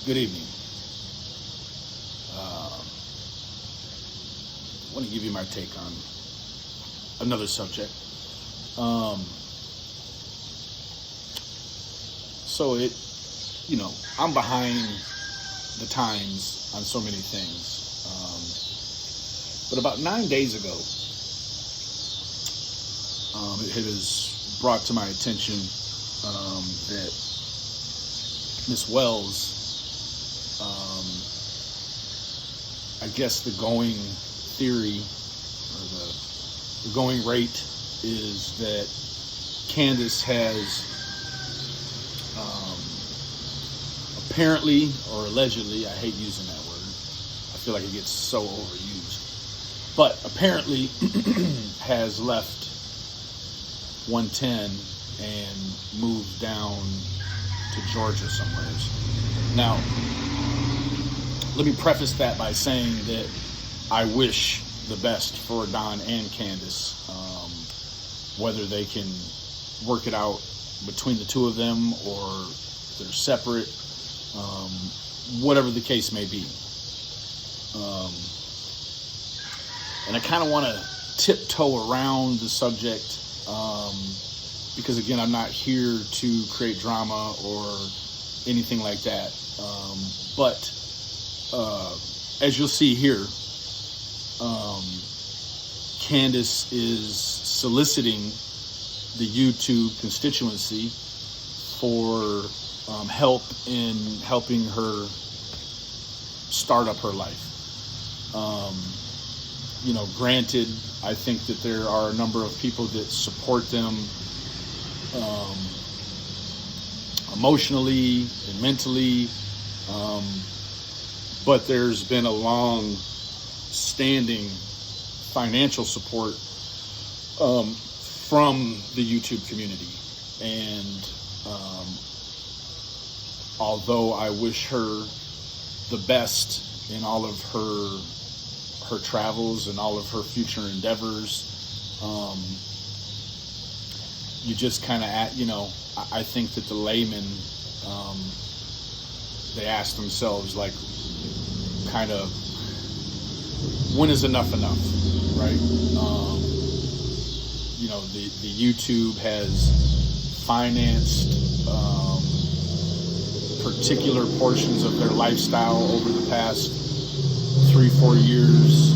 Good evening. I want to give you my take on another subject. I'm behind the times on so many things. But about 9 days ago, it was brought to my attention that Miss Wells, I guess the going theory or the going rate is that Candace has apparently or allegedly, I hate using that word, I feel like it gets so overused, but apparently has left 110 and moved down to Georgia somewhere. Now, let me preface that by saying that I wish the best for Don and Candace, whether they can work it out between the two of them or they're separate, whatever the case may be. And I kind of want to tiptoe around the subject because, again, I'm not here to create drama or anything like that. But as you'll see here, Candace is soliciting the YouTube constituency for help in helping her start up her life. Granted, I think that there are a number of people that support them emotionally and mentally, but there's been a long-standing financial support from the YouTube community. And although I wish her the best in all of her travels and all of her future endeavors, you just kind of, I think that the laymen, they ask themselves, like, kind of, when is enough, right? The YouTube has financed particular portions of their lifestyle over the past 3-4 years.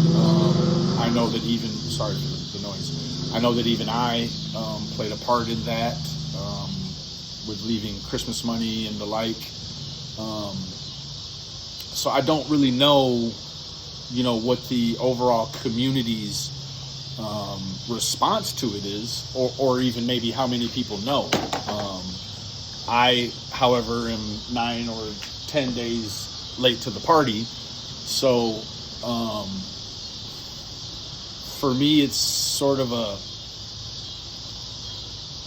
I know that even, sorry for the noise, I know that even I played a part in that, with leaving Christmas money and the like. So I don't really know, what the overall community's response to it is, or even maybe how many people know. I, however, am 9 or 10 days late to the party. So for me, it's sort of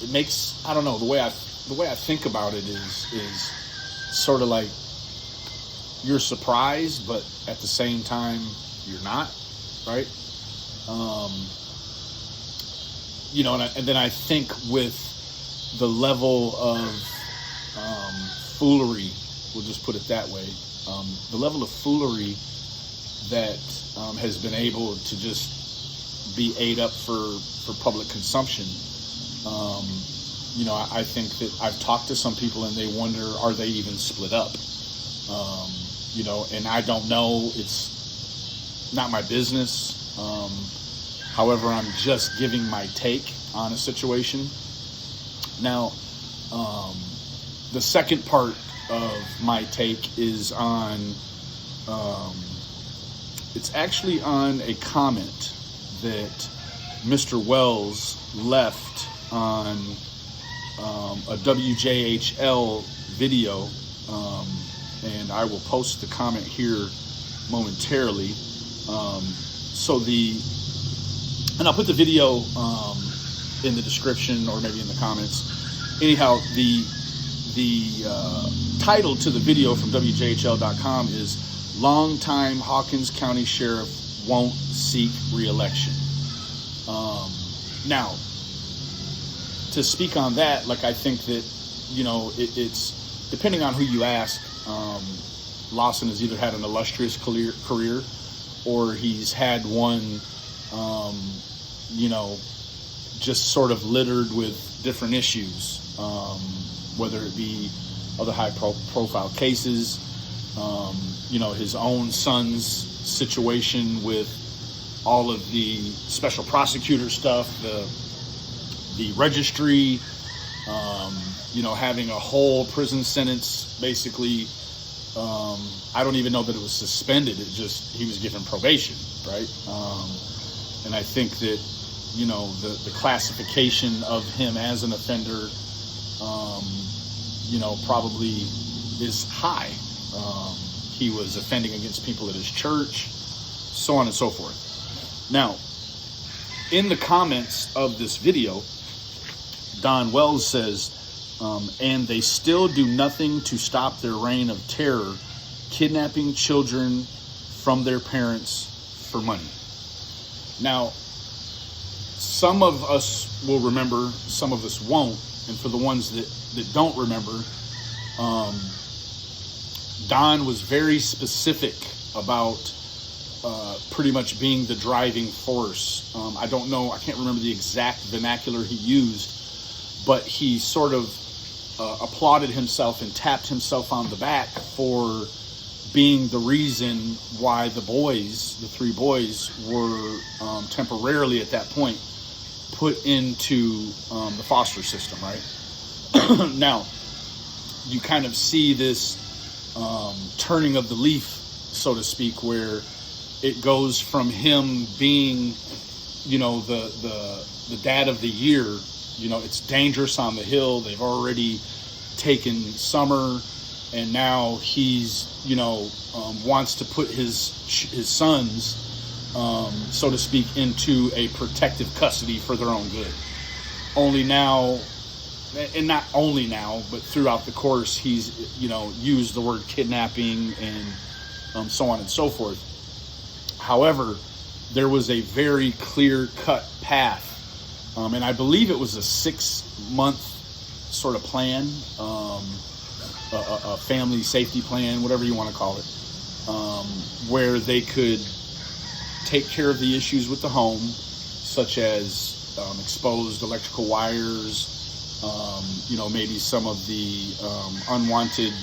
it makes, I don't know, the way I think about it is sort of like you're surprised, but at the same time you're not, right? And then I think with the level of foolery, we'll just put it that way, the level of foolery that has been able to just be ate up for public consumption. I think that I've talked to some people and they wonder, are they even split up? And I don't know. It's not my business. However, I'm just giving my take on a situation. Now, the second part of my take is on, it's actually on a comment that Mr. Wells left on a WJHL video, and I will post the comment here momentarily. And I'll put the video in the description or maybe in the comments. Anyhow, the title to the video from WJHL.com is "Longtime Hawkins County Sheriff Won't Seek Re-Election." Now, to speak on that, like, I think that, it's depending on who you ask, Lawson has either had an illustrious career or he's had one, just sort of littered with different issues, whether it be other high-profile cases, his own son's situation with all of the special prosecutor stuff, the registry, having a whole prison sentence, basically. I don't even know that it was suspended. He was given probation, right? And I think that, the classification of him as an offender, probably is high. He was offending against people at his church, so on and so forth. Now, in the comments of this video, Don Wells says, and they still do nothing to stop their reign of terror, kidnapping children from their parents for money. Now, some of us will remember, some of us won't, and for the ones that don't remember, Don was very specific about pretty much being the driving force. I can't remember the exact vernacular he used, but he sort of applauded himself and tapped himself on the back for being the reason why the three boys, were temporarily at that point put into the foster system, right? Now, you kind of see this turning of the leaf, so to speak, where it goes from him being, the dad of the year. It's dangerous on the hill. They've already taken Summer, and now he's, wants to put his sons, so to speak, into a protective custody for their own good. Only now, and not only now, but throughout the course, he's, used the word kidnapping and so on and so forth. However, there was a very clear-cut path. And I believe it was a 6-month sort of plan, a family safety plan, whatever you want to call it, where they could take care of the issues with the home, such as exposed electrical wires, maybe some of the unwanted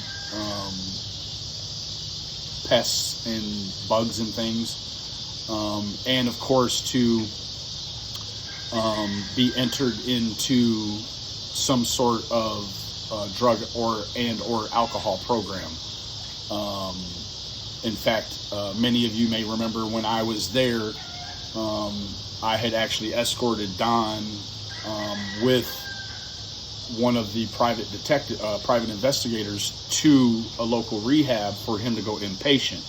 pests and bugs and things, and of course to be entered into some sort of drug or alcohol program. In fact, many of you may remember when I was there, I had actually escorted Don with one of the private investigators to a local rehab for him to go inpatient.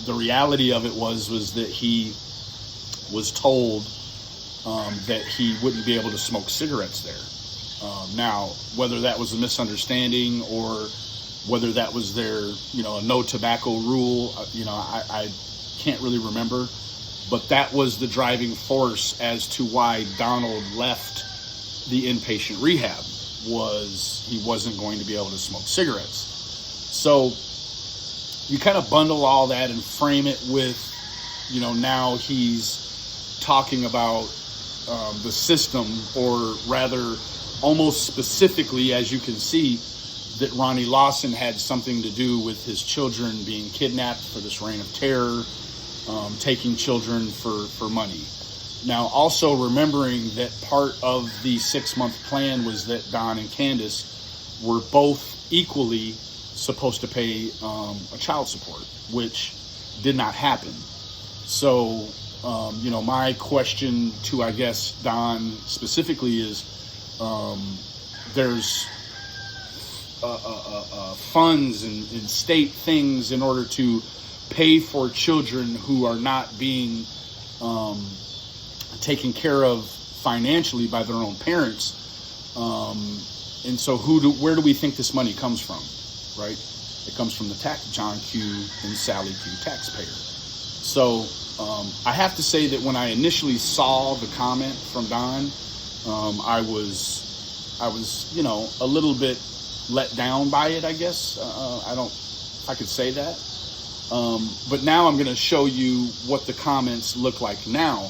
The reality of it was that he was told that he wouldn't be able to smoke cigarettes there. Now, whether that was a misunderstanding or whether that was their, a no tobacco rule, I can't really remember. But that was the driving force as to why Donald left the inpatient rehab, was he wasn't going to be able to smoke cigarettes. So you kind of bundle all that and frame it with, now he's talking about the system, or rather almost specifically, as you can see, that Ronnie Lawson had something to do with his children being kidnapped for this reign of terror, taking children for money. Now, also remembering that part of the 6-month plan was that Don and Candace were both equally supposed to pay a child support, which did not happen. So, my question to, I guess, Don specifically is, there's funds and state things in order to pay for children who are not being taken care of financially by their own parents. And so where do we think this money comes from, right? It comes from the John Q. and Sally Q. taxpayer. So I have to say that when I initially saw the comment from Don, I was a little bit let down by it, I guess. I don't, if I could say that. But now I'm going to show you what the comments look like now.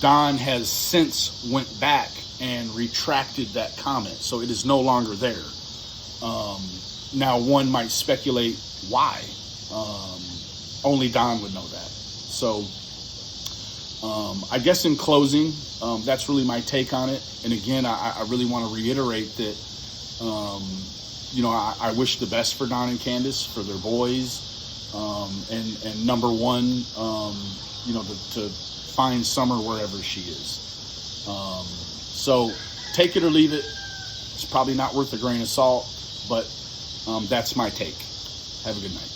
Don has since went back and retracted that comment, so it is no longer there. Now one might speculate why. Only Don would know that. So I guess in closing, that's really my take on it. And again, I really want to reiterate that, I wish the best for Don and Candace, for their boys. And number one, to find Summer wherever she is. So take it or leave it. It's probably not worth a grain of salt, but that's my take. Have a good night.